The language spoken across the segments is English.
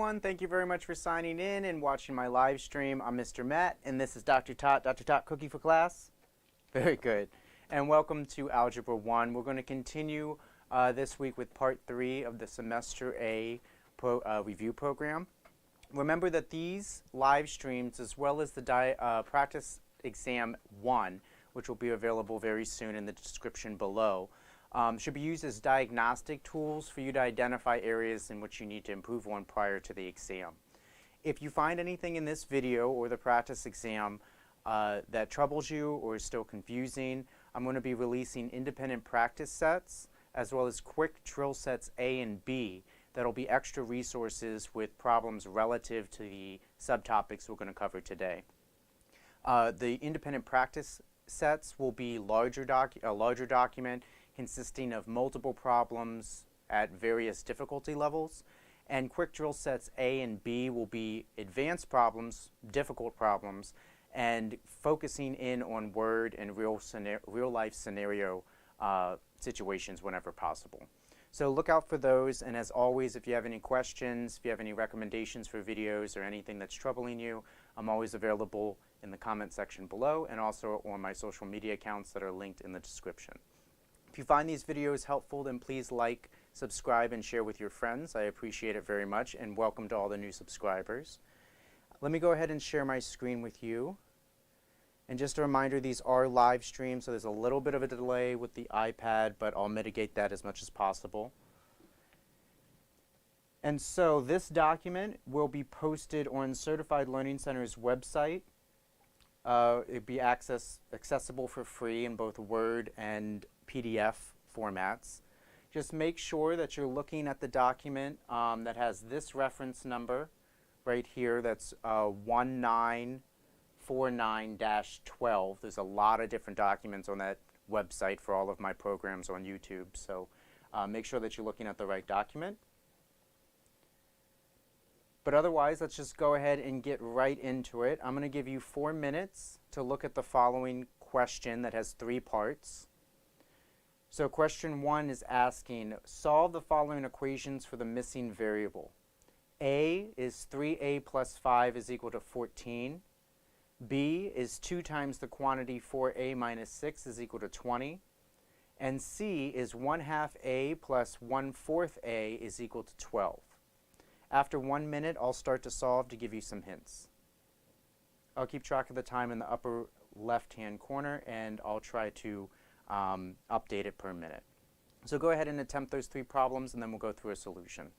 everyone. Thank you very much for signing in and watching my live stream. I'm Mr. Matt, and this is Dr. Tot. Dr. Tot, cookie for class? Very good. And welcome to Algebra I. We're going to continue this week with Part 3 of the Semester A review program. Remember that these live streams, as well as the Practice Exam 1, which will be available very soon in the description below, should be used as diagnostic tools for you to identify areas in which you need to improve on prior to the exam. If you find anything in this video or the practice exam that troubles you or is still confusing, I'm going to be releasing independent practice sets as well as quick drill sets A and B that'll be extra resources with problems relative to the subtopics we're going to cover today. The independent practice sets will be a larger document consisting of multiple problems at various difficulty levels, and quick drill sets A and B will be advanced problems, difficult problems, and focusing in on word and real life scenario situations whenever possible. So look out for those, and as always, if you have any questions, if you have any recommendations for videos or anything that's troubling you, I'm always available in the comment section below and also on my social media accounts that are linked in the description. If you find these videos helpful, then please like, subscribe, and share with your friends. I appreciate it very much, and welcome to all the new subscribers. Let me go ahead and share my screen with you. And just a reminder, these are live streams, so there's a little bit of a delay with the iPad, but I'll mitigate that as much as possible. And so this document will be posted on Certified Learning Center's website. It'll be accessible for free in both Word and PDF formats. Just make sure that you're looking at the document that has this reference number right here. That's 1949-12. There's a lot of different documents on that website for all of my programs on YouTube. So make sure that you're looking at the right document. But otherwise, let's just go ahead and get right into it. I'm going to give you 4 minutes to look at the following question that has 3 parts. So question 1 is asking, solve the following equations for the missing variable. A is 3a plus 5 is equal to 14. B is 2 times the quantity 4a minus 6 is equal to 20. And C is 1/2 a plus 1/4 a is equal to 12. After 1 minute, I'll start to solve to give you some hints. I'll keep track of the time in the upper left-hand corner, and I'll try to update it per minute. So go ahead and attempt those 3 problems, and then we'll go through a solution.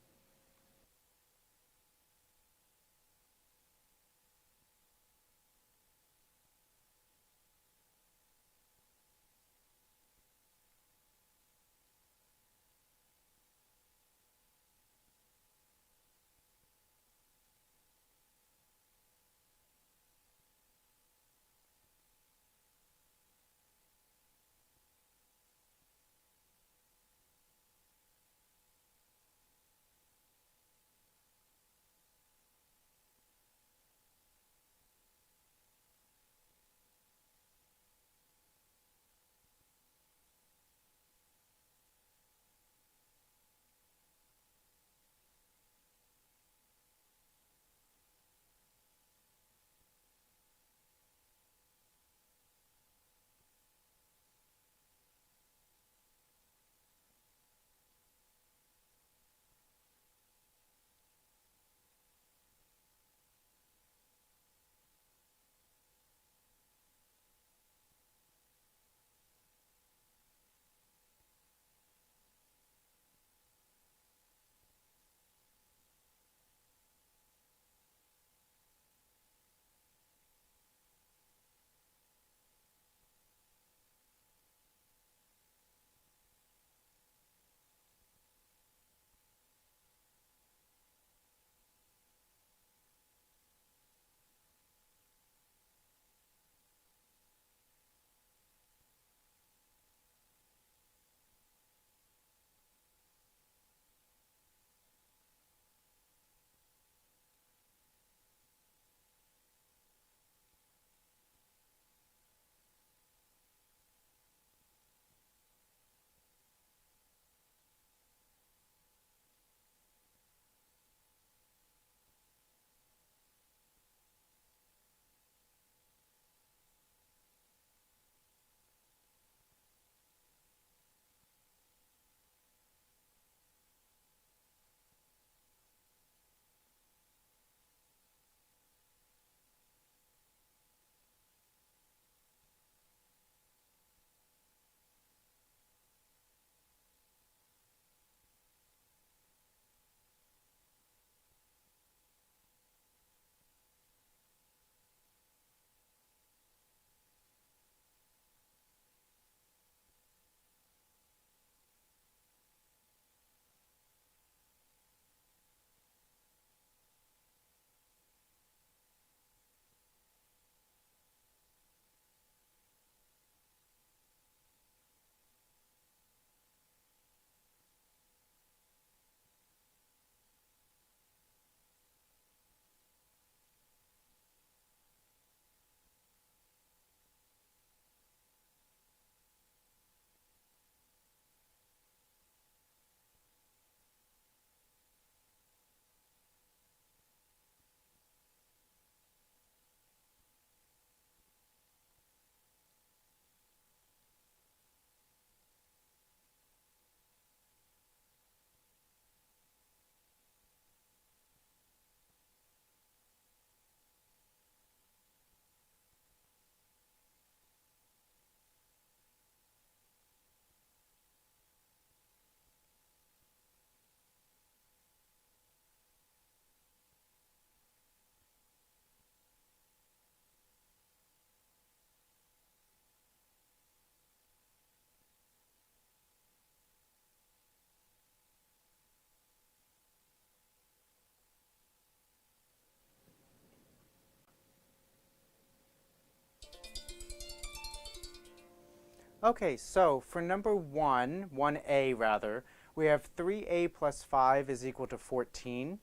Okay, so for number 1A rather, we have 3a plus 5 is equal to 14.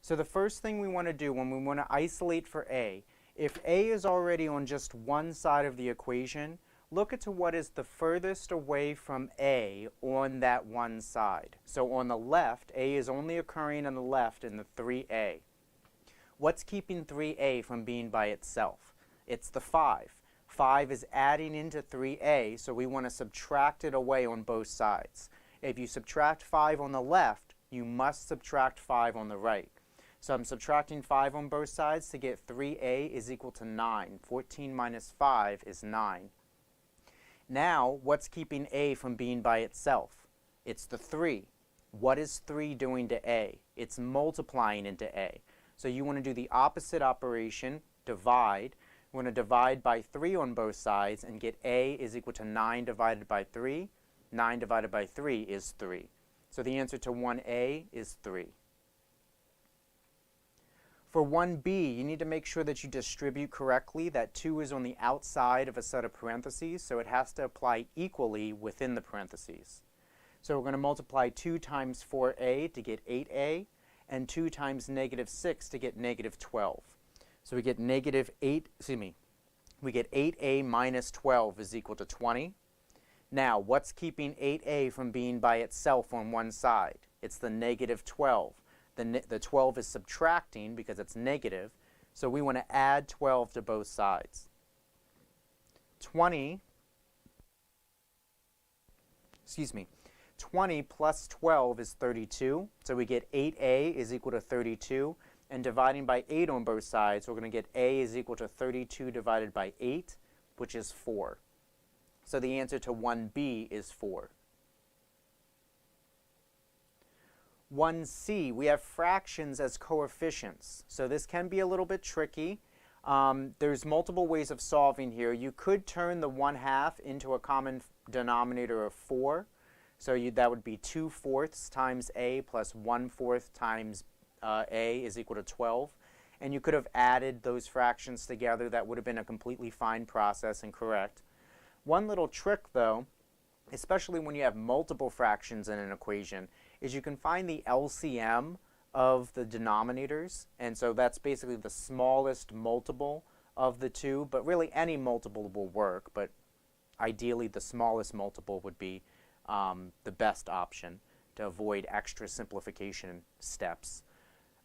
So the first thing we want to do when we want to isolate for a, if a is already on just one side of the equation, look at what is the furthest away from a on that one side. So on the left, a is only occurring on the left in the 3a. What's keeping 3a from being by itself? It's the 5. 5 is adding into 3a, so we want to subtract it away on both sides. If you subtract 5 on the left, you must subtract 5 on the right. So I'm subtracting 5 on both sides to get 3a is equal to 9. 14 minus 5 is 9. Now, what's keeping a from being by itself? It's the 3. What is 3 doing to a? It's multiplying into a. So you want to do the opposite operation, divide. We're going to divide by 3 on both sides and get a is equal to 9 divided by 3. 9 divided by 3 is 3. So the answer to 1a is 3. For 1b, you need to make sure that you distribute correctly. That 2 is on the outside of a set of parentheses, so it has to apply equally within the parentheses. So we're going to multiply 2 times 4a to get 8a, and 2 times negative 6 to get negative 12. So we get we get 8a minus 12 is equal to 20. Now, what's keeping 8a from being by itself on one side? It's the negative 12. The 12 is subtracting because it's negative, so we want to add 12 to both sides. 20 plus 12 is 32, so we get 8a is equal to 32. And dividing by 8 on both sides, we're going to get a is equal to 32 divided by 8, which is 4. So the answer to 1b is 4. 1c, we have fractions as coefficients. So this can be a little bit tricky. There's multiple ways of solving here. You could turn the 1/2 into a common denominator of 4. So that would be 2/4 times a plus 1/4 times a is equal to 12. And you could have added those fractions together. That would have been a completely fine process and correct. One little trick, though, especially when you have multiple fractions in an equation, is you can find the LCM of the denominators. And so that's basically the smallest multiple of the two. But really, any multiple will work. But ideally, the smallest multiple would be the best option to avoid extra simplification steps.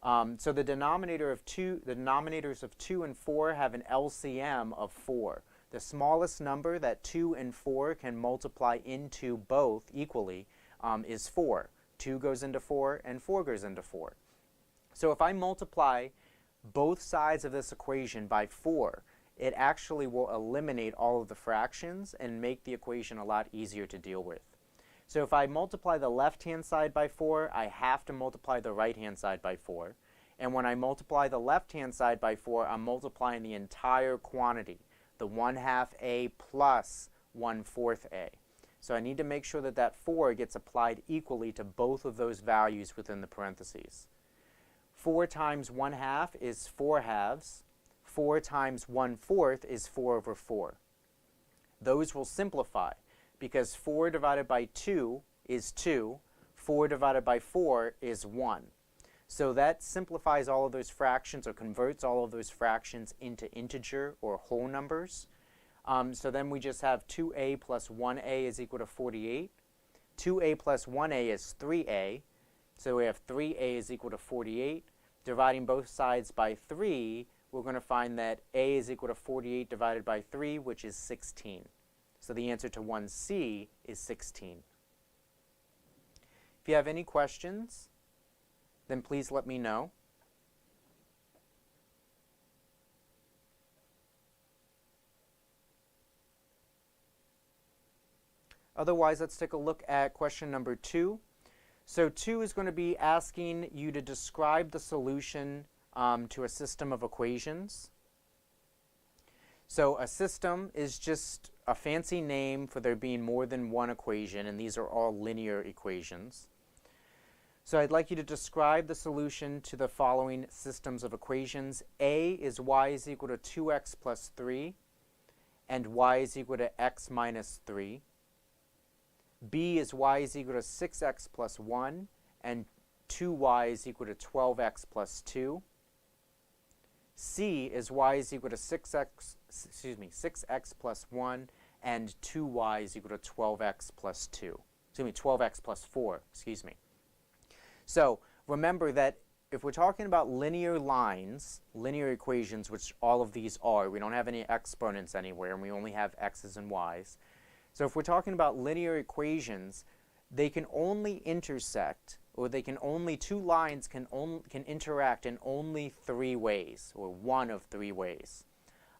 So the denominators of 2 and 4 have an LCM of 4. The smallest number that 2 and 4 can multiply into both equally is 4. 2 goes into 4 and 4 goes into 4. So if I multiply both sides of this equation by 4, it actually will eliminate all of the fractions and make the equation a lot easier to deal with. So if I multiply the left-hand side by 4, I have to multiply the right-hand side by 4. And when I multiply the left-hand side by 4, I'm multiplying the entire quantity, the 1/2 a plus 1/4 a. So I need to make sure that that 4 gets applied equally to both of those values within the parentheses. 4 times 1/2 is 4/2. 4 times 1/4 is 4/4. Those will simplify, because 4 divided by 2 is 2, 4 divided by 4 is 1. So that simplifies all of those fractions, or converts all of those fractions into integer or whole numbers. So then we just have 2a plus 1a is equal to 48. 2a plus 1a is 3a. So we have 3a is equal to 48. Dividing both sides by 3, we're going to find that a is equal to 48 divided by 3, which is 16. So the answer to 1c is 16. If you have any questions, then please let me know. Otherwise, let's take a look at question number 2. So 2 is going to be asking you to describe the solution to a system of equations. So a system is just a fancy name for there being more than one equation, and these are all linear equations. So I'd like you to describe the solution to the following systems of equations. A is y is equal to 2x plus 3. and y is equal to x minus 3. B is y is equal to 6x plus 1 and 2y is equal to 12x plus 2. C is y is equal to 6x plus 1 and 2y is equal to 12x plus 2. 12x plus 4, So remember that if we're talking about linear lines, linear equations, which all of these are, we don't have any exponents anywhere, and we only have x's and y's. So if we're talking about linear equations, they can only intersect, or two lines can interact in only 3 ways, or one of 3 ways.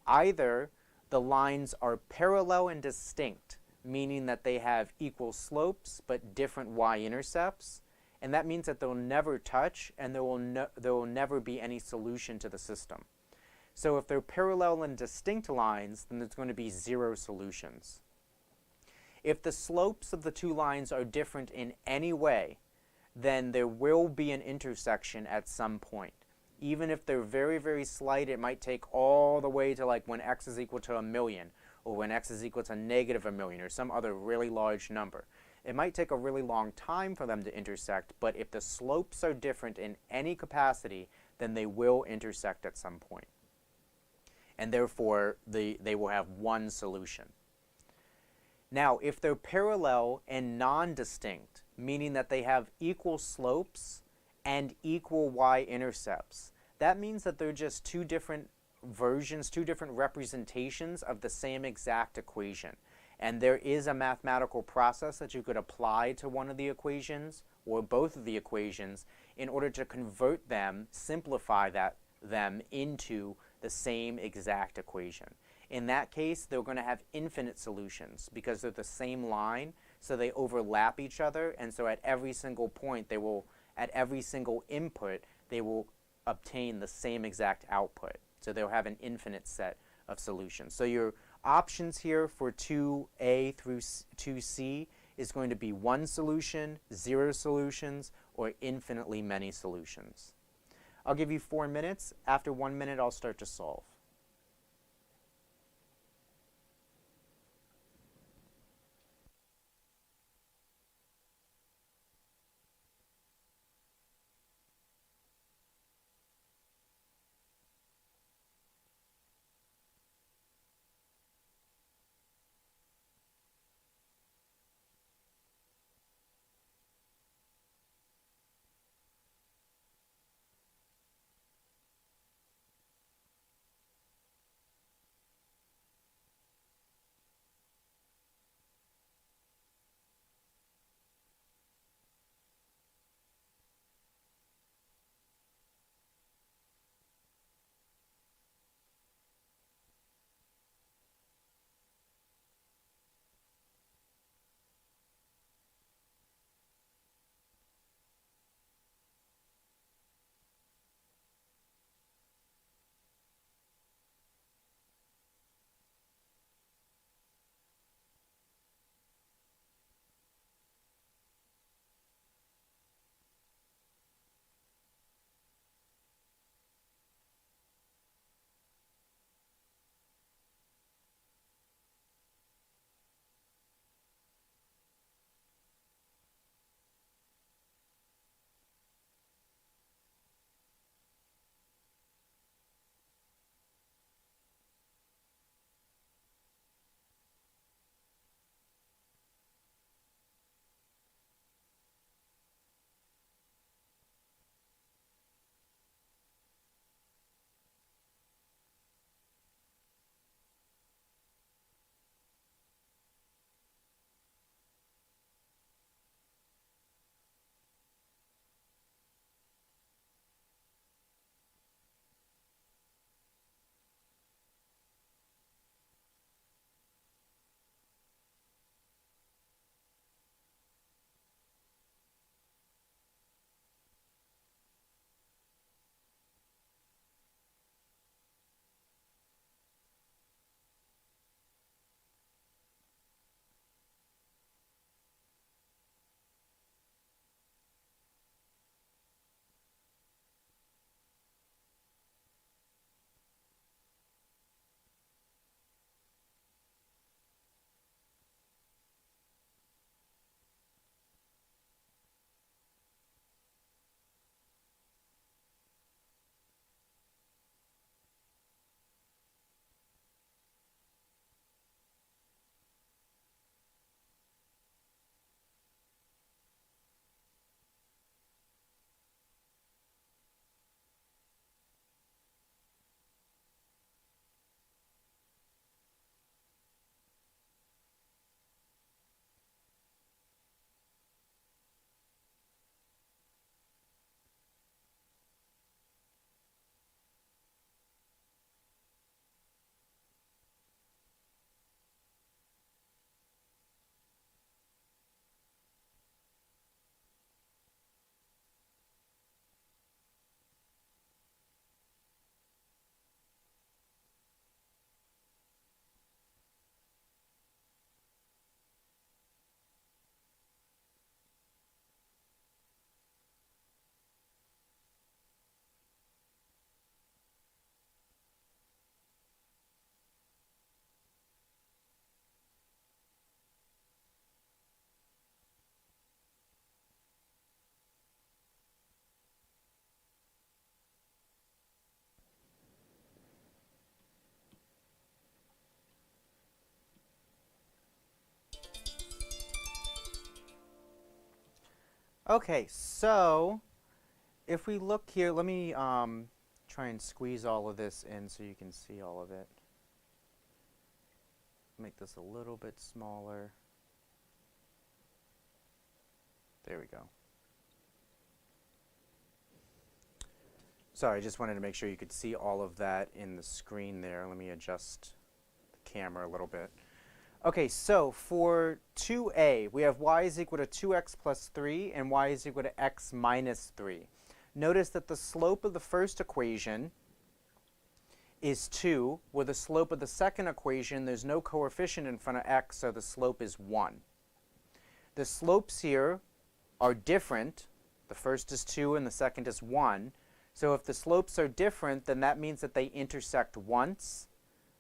Either the lines are parallel and distinct, meaning that they have equal slopes but different y-intercepts, and that means that they'll never touch and there will never be any solution to the system. So if they're parallel and distinct lines, then there's going to be 0 solutions. If the slopes of the 2 lines are different in any way, then there will be an intersection at some point. Even if they're very, very slight, it might take all the way to like when x is equal to 1,000,000, or when x is equal to negative 1,000,000, or some other really large number. It might take a really long time for them to intersect, but if the slopes are different in any capacity, then they will intersect at some point. And therefore, they will have one solution. Now, if they're parallel and non-distinct, meaning that they have equal slopes and equal y-intercepts, that means that they're just 2 different versions, 2 different representations of the same exact equation. And there is a mathematical process that you could apply to one of the equations or both of the equations in order to convert them, simplify them into the same exact equation. In that case, they're going to have infinite solutions because they're the same line, so they overlap each other, and so at every single point, at every single input, they will obtain the same exact output. So they'll have an infinite set of solutions. So your options here for 2A through 2C is going to be 1 solution, 0 solutions, or infinitely many solutions. I'll give you 4 minutes. After 1 minute, I'll start to solve. Okay, so if we look here, let me try and squeeze all of this in so you can see all of it. Make this a little bit smaller. There we go. Sorry, I just wanted to make sure you could see all of that in the screen there. Let me adjust the camera a little bit. Okay, so for 2a, we have y is equal to 2x plus 3 and y is equal to x minus 3. Notice that the slope of the first equation is 2. With the slope of the second equation, there's no coefficient in front of x, so the slope is 1. The slopes here are different. The first is 2 and the second is 1. So if the slopes are different, then that means that they intersect once,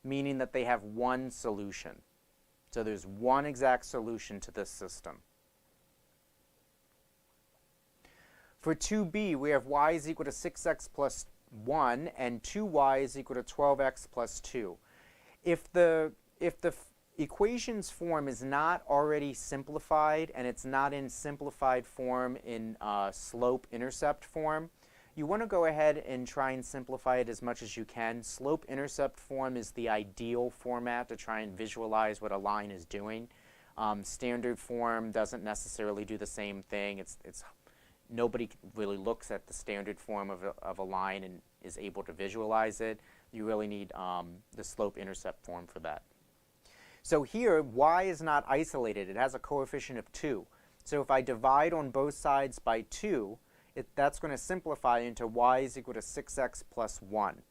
meaning that they have one solution. So there's one exact solution to this system. For 2b, we have y is equal to 6x plus 1 and 2y is equal to 12x plus 2. If the equation's form is not already simplified and it's not in simplified form in slope-intercept form, you want to go ahead and try and simplify it as much as you can. Slope-intercept form is the ideal format to try and visualize what a line is doing. Standard form doesn't necessarily do the same thing. Nobody really looks at the standard form of a line and is able to visualize it. You really need the slope-intercept form for that. So here, y is not isolated. It has a coefficient of 2. So if I divide on both sides by 2, that's going to simplify into y is equal to 6x plus 1.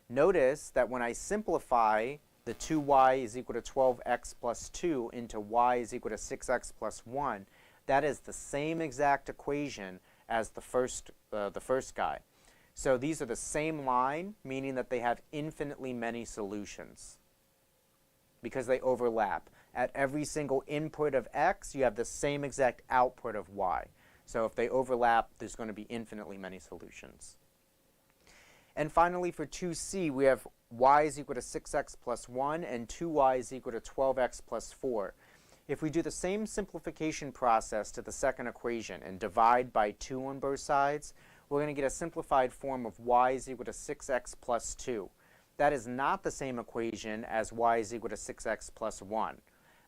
Notice that when I simplify the 2y is equal to 12x plus 2 into y is equal to 6x plus 1, that is the same exact equation as the first guy. So these are the same line, meaning that they have infinitely many solutions because they overlap. At every single input of x, you have the same exact output of y. So if they overlap, there's going to be infinitely many solutions. And finally, for 2c, we have y is equal to 6x plus 1 and 2y is equal to 12x plus 4. If we do the same simplification process to the second equation and divide by 2 on both sides, we're going to get a simplified form of y is equal to 6x plus 2. That is not the same equation as y is equal to 6x plus 1.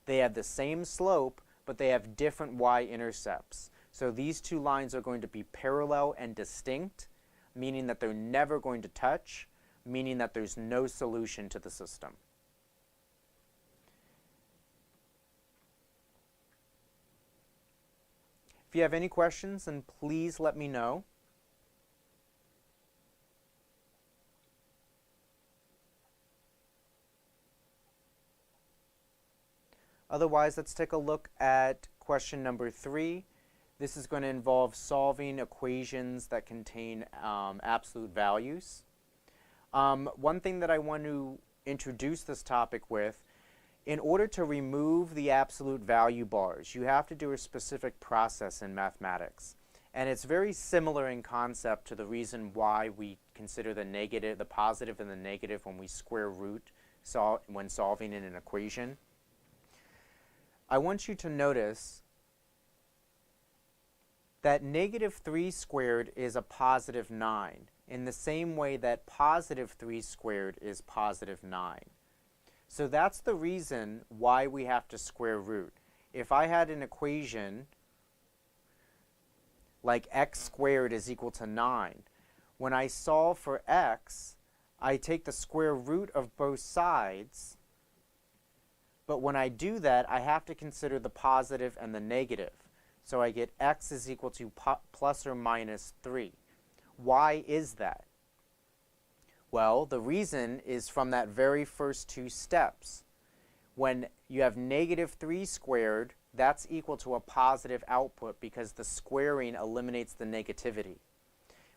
They have the same slope, but they have different y-intercepts. So these two lines are going to be parallel and distinct, meaning that they're never going to touch, meaning that there's no solution to the system. If you have any questions, then please let me know. Otherwise, let's take a look at question number 3. This is going to involve solving equations that contain absolute values. One thing that I want to introduce this topic with, in order to remove the absolute value bars, you have to do a specific process in mathematics. And it's very similar in concept to the reason why we consider the positive and the negative when we square root when solving in an equation. I want you to notice that negative 3 squared is a positive 9, in the same way that positive 3 squared is positive 9. So that's the reason why we have to square root. If I had an equation like x squared is equal to 9, when I solve for x, I take the square root of both sides, but when I do that, I have to consider the positive and the negative. So I get x is equal to plus or minus 3. Why is that? Well, the reason is from that very first two steps. When you have negative 3 squared, that's equal to a positive output because the squaring eliminates the negativity.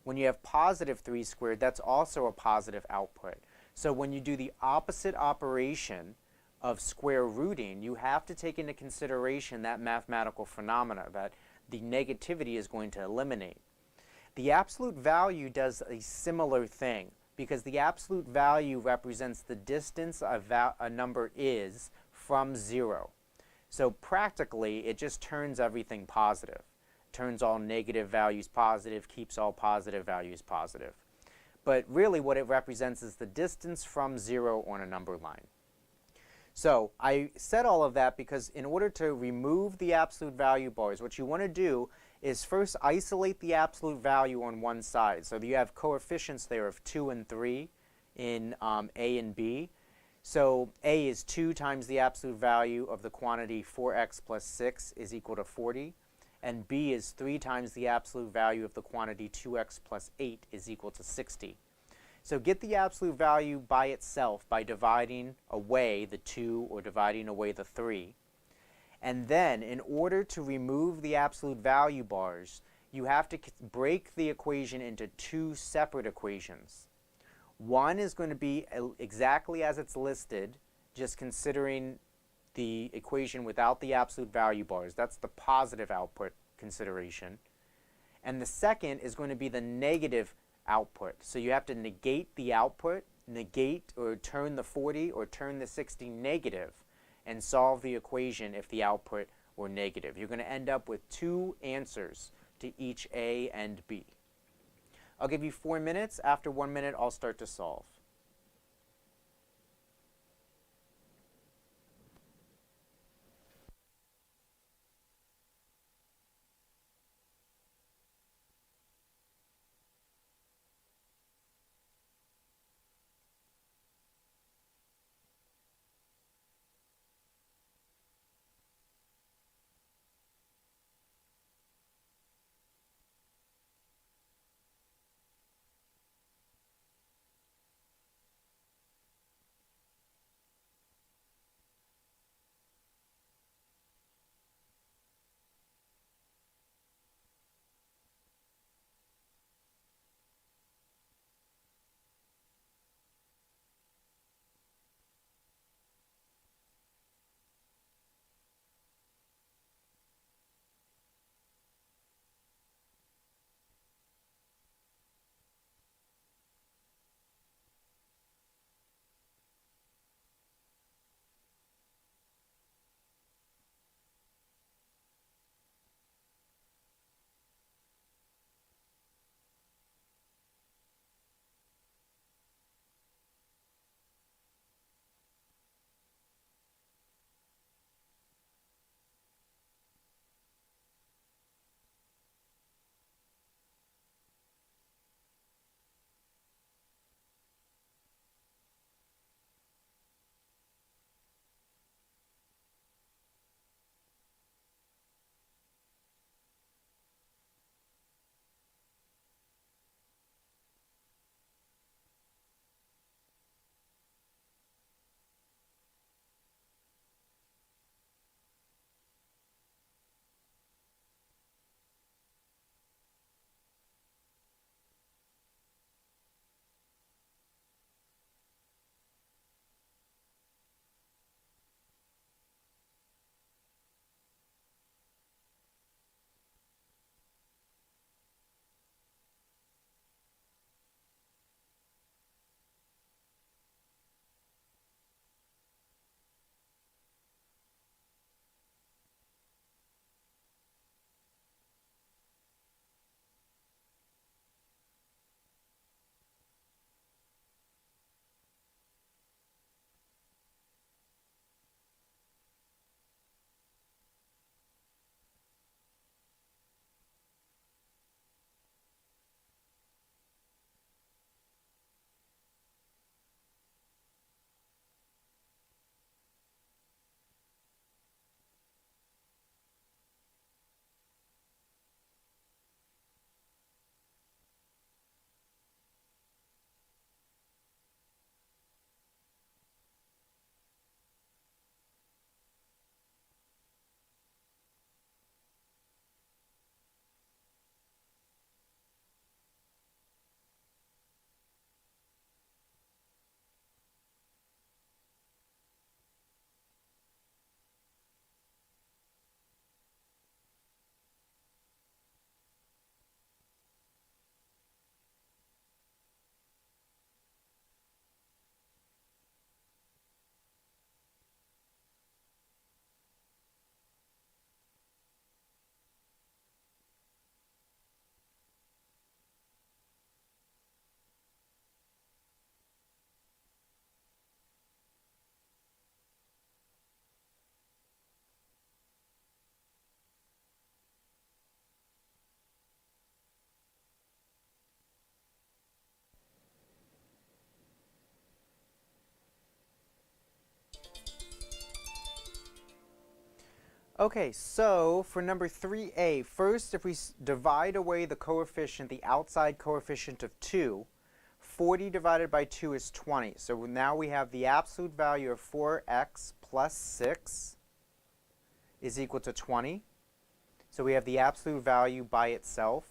When you have positive 3 squared, that's also a positive output. So when you do the opposite operation of square rooting, you have to take into consideration that mathematical phenomena that the negativity is going to eliminate. The absolute value does a similar thing because the absolute value represents the distance a number is from 0. So practically, it just turns everything positive. turns all negative values positive, keeps all positive values positive. But really what it represents is the distance from 0 on a number line. So I said all of that because in order to remove the absolute value bars, what you want to do is first isolate the absolute value on one side. So you have coefficients there of 2 and 3 in A and B. So A is 2 times the absolute value of the quantity 4x plus 6 is equal to 40. And B is 3 times the absolute value of the quantity 2x plus 8 is equal to 60. So get the absolute value by itself by dividing away the 2 or dividing away the 3. And then, in order to remove the absolute value bars, you have to break the equation into two separate equations. One is going to be exactly as it's listed, just considering the equation without the absolute value bars. That's the positive output consideration. And the second is going to be the negative output. So you have to negate the output, negate or turn the 40 or turn the 60 negative, and solve the equation if the output were negative. You're going to end up with two answers to each A and B. I'll give you 4 minutes. After 1 minute, I'll start to solve. Okay, so for number 3a, first if we divide away the coefficient, the outside coefficient of 2, 40 divided by 2 is 20. So now we have the absolute value of 4x plus 6 is equal to 20. So we have the absolute value by itself.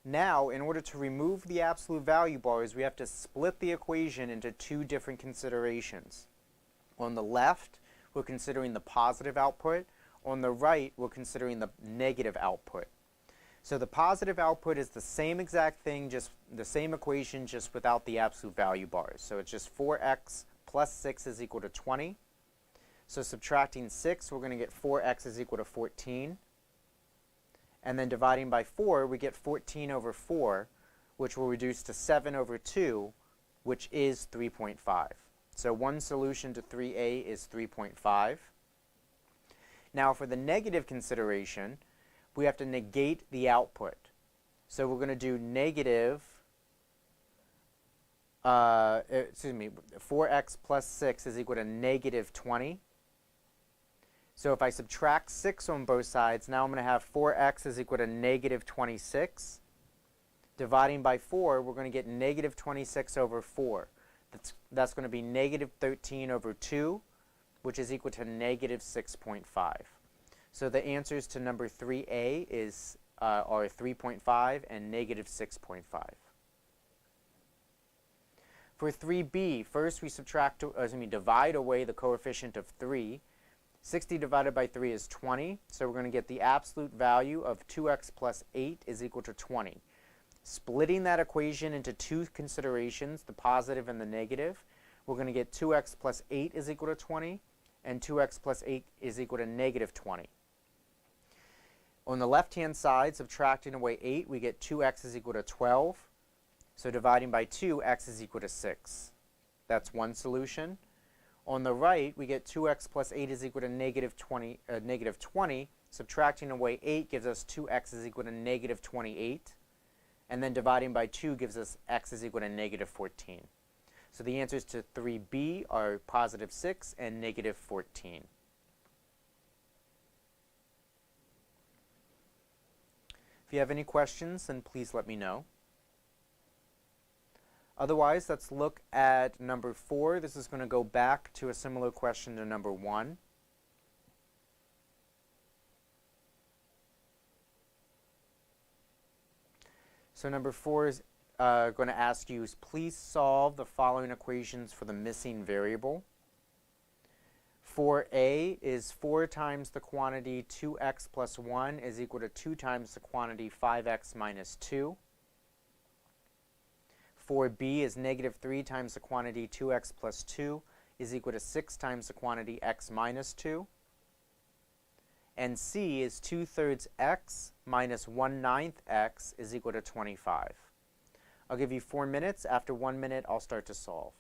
Now, in order to remove the absolute value bars, we have to split the equation into two different considerations. On the left, we're considering the positive output. On the right, we're considering the negative output. So the positive output is the same exact thing, just the same equation, just without the absolute value bars. So it's just 4x plus 6 is equal to 20. So subtracting 6, we're going to get 4x is equal to 14. And then dividing by 4, we get 14 over 4, which will reduce to 7 over 2, which is 3.5. So one solution to 3a is 3.5. Now for the negative consideration, we have to negate the output. So we're going to do negative, 4x plus 6 is equal to negative 20. So if I subtract 6 on both sides, now I'm going to have 4x is equal to negative 26. Dividing by 4, we're going to get negative 26 over 4. That's going to be negative 13 over 2, which is equal to negative 6.5. So the answers to number 3a are 3.5 and negative 6.5. For 3b, first we divide away the coefficient of 3. 60 divided by 3 is 20, so we're going to get the absolute value of 2x plus 8 is equal to 20. Splitting that equation into two considerations, the positive and the negative, we're going to get 2x plus 8 is equal to 20, and 2x plus 8 is equal to negative 20. On the left-hand side, subtracting away 8, we get 2x is equal to 12. So dividing by 2, x is equal to 6. That's one solution. On the right, we get 2x plus 8 is equal to negative 20. Subtracting away 8 gives us 2x is equal to negative 28. And then dividing by 2 gives us x is equal to negative 14. So the answers to 3b are positive 6 and negative 14. If you have any questions, then please let me know. Otherwise, let's look at number 4. This is going to go back to a similar question to number 1. So number 4 is going to ask you, please solve the following equations for the missing variable. 4a is 4 times the quantity 2x plus 1 is equal to 2 times the quantity 5x minus 2. 4b is negative 3 times the quantity 2x plus 2 is equal to 6 times the quantity x minus 2. And c is 2/3 x minus 1/9 x is equal to 25. I'll give you 4 minutes. After 1 minute, I'll start to solve.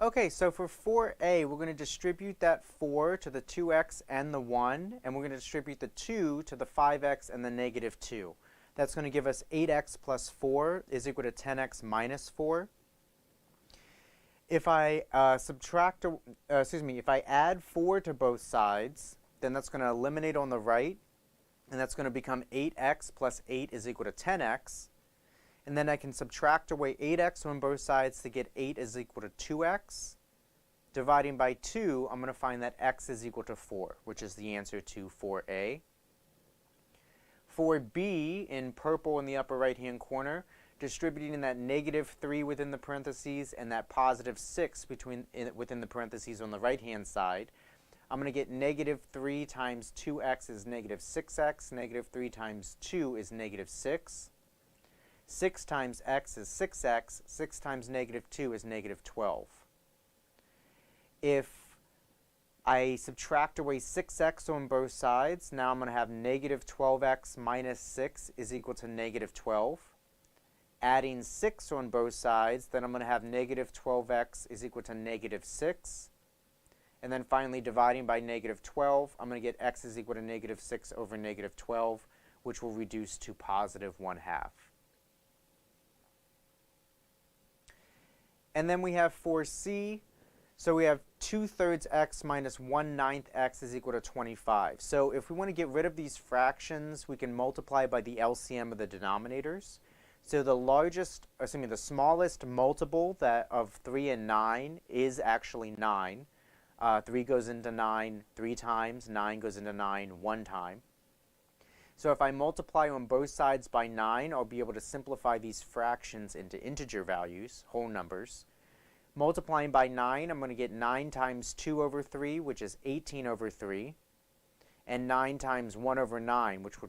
Okay, so for 4a, we're going to distribute that 4 to the 2x and the 1, and we're going to distribute the 2 to the 5x and the negative 2. That's going to give us 8x plus 4 is equal to 10x minus 4. If I if I add 4 to both sides, then that's going to eliminate on the right, and that's going to become 8x plus 8 is equal to 10x. And then I can subtract away 8x on both sides to get 8 is equal to 2x. Dividing by 2, I'm going to find that x is equal to 4, which is the answer to 4a. For b, in purple in the upper right-hand corner, distributing that negative 3 within the parentheses and that positive 6 within the parentheses on the right-hand side, I'm going to get negative 3 times 2x is negative 6x. Negative 3 times 2 is negative 6. 6 times x is 6x. 6 times negative 2 is negative 12. If I subtract away 6x on both sides, now I'm going to have negative 12x minus 6 is equal to negative 12. Adding 6 on both sides, then I'm going to have negative 12x is equal to negative 6. And then finally dividing by negative 12, I'm going to get x is equal to negative 6 over negative 12, which will reduce to positive 1/2. And then we have for c, so we have 2/3 x minus 1/9 x is equal to 25. So if we want to get rid of these fractions, we can multiply by the LCM of the denominators. So the smallest multiple of 3 and 9 is actually 9. 3 goes into 9 3 times, 9 goes into 9 1 time. So if I multiply on both sides by 9, I'll be able to simplify these fractions into integer values, whole numbers. Multiplying by 9, I'm going to get 9 times 2 over 3, which is 18 over 3, and 9 times 1 over 9, which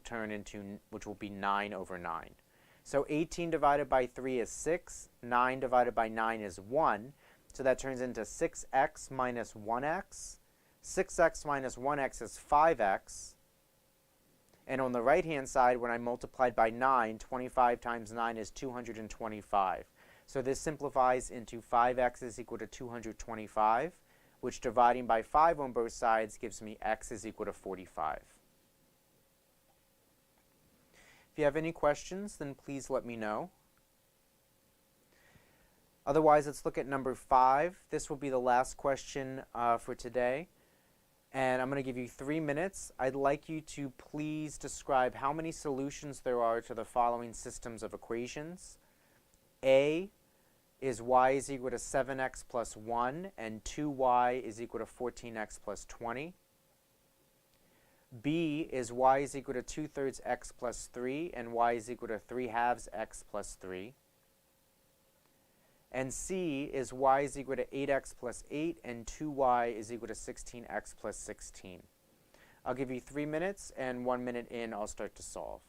will be 9 over 9. So 18 divided by 3 is 6, 9 divided by 9 is 1, so that turns into 6x minus 1x. 6x minus 1x is 5x. And on the right-hand side, when I multiplied by 9, 25 times 9 is 225. So this simplifies into 5x is equal to 225, which dividing by 5 on both sides gives me x is equal to 45. If you have any questions, then please let me know. Otherwise, let's look at number 5. This will be the last question for today. And I'm going to give you 3 minutes. I'd like you to please describe how many solutions there are to the following systems of equations. A is y is equal to 7x plus 1, and 2y is equal to 14x plus 20. B is y is equal to 2/3 x plus 3, and y is equal to 3/2 x plus 3. And C is y is equal to 8x plus 8, and 2y is equal to 16x plus 16. I'll give you 3 minutes, and 1 minute in, I'll start to solve.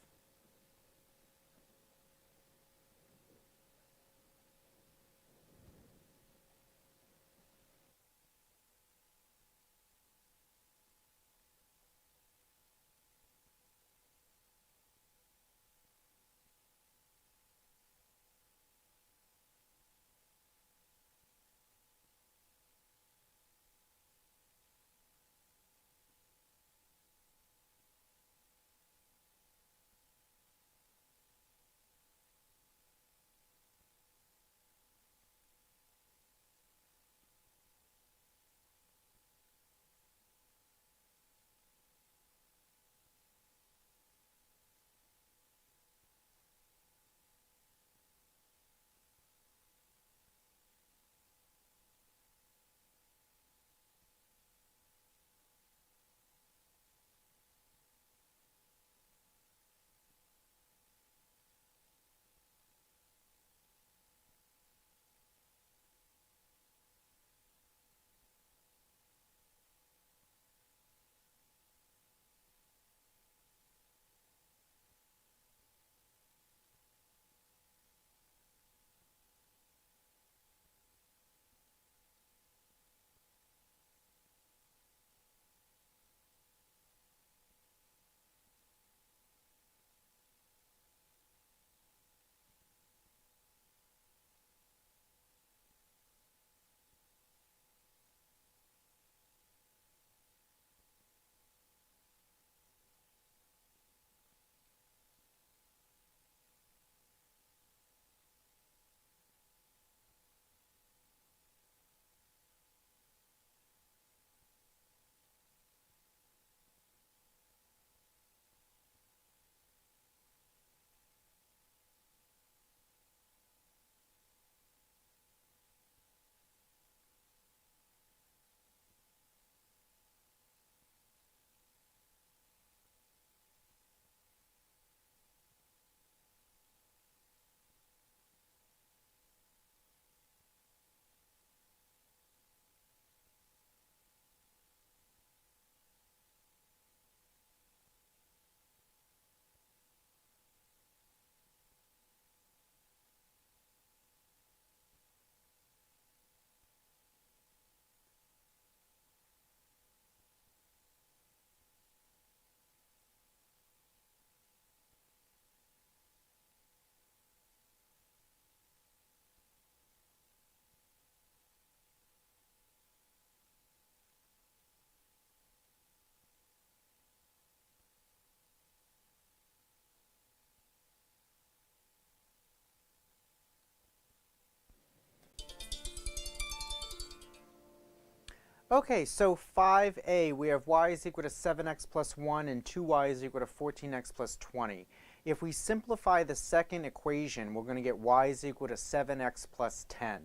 Okay, so 5a, we have y is equal to 7x plus 1 and 2y is equal to 14x plus 20. If we simplify the second equation, we're going to get y is equal to 7x plus 10.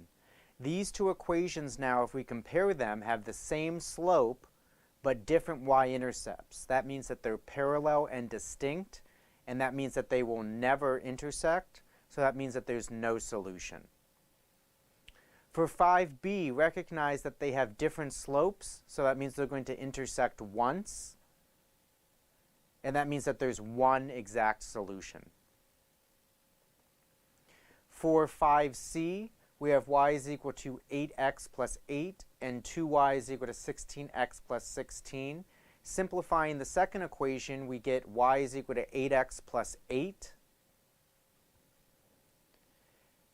These two equations now, if we compare them, have the same slope but different y-intercepts. That means that they're parallel and distinct, and that means that they will never intersect, so that means that there's no solution. For 5b, recognize that they have different slopes, so that means they're going to intersect once, and that means that there's one exact solution. For 5c, we have y is equal to 8x plus 8 and 2y is equal to 16x plus 16. Simplifying the second equation, we get y is equal to 8x plus 8.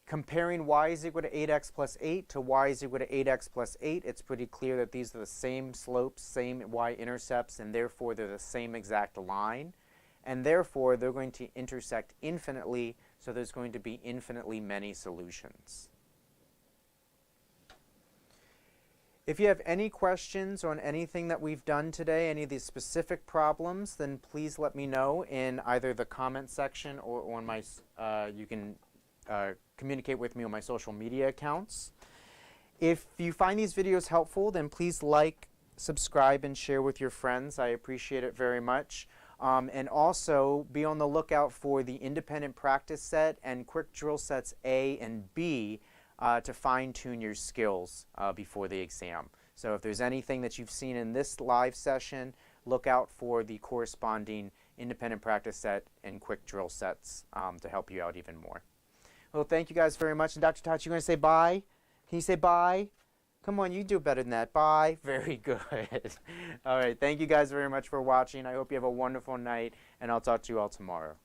Comparing y is equal to 8x plus 8 to y is equal to 8x plus 8, it's pretty clear that these are the same slopes, same y-intercepts, and therefore they're the same exact line. And therefore, they're going to intersect infinitely, so there's going to be infinitely many solutions. If you have any questions on anything that we've done today, any of these specific problems, then please let me know in either the comment section or on my, you can communicate with me on my social media accounts. If you find these videos helpful, then please like, subscribe, and share with your friends. I appreciate it very much. And also be on the lookout for the independent practice set and quick drill sets A and B to fine-tune your skills before the exam. So if there's anything that you've seen in this live session, look out for the corresponding independent practice set and quick drill sets to help you out even more. Well, thank you guys very much. And Dr. Todd, you're going to say bye? Can you say bye? Come on, you do better than that. Bye. Very good. All right, thank you guys very much for watching. I hope you have a wonderful night, and I'll talk to you all tomorrow.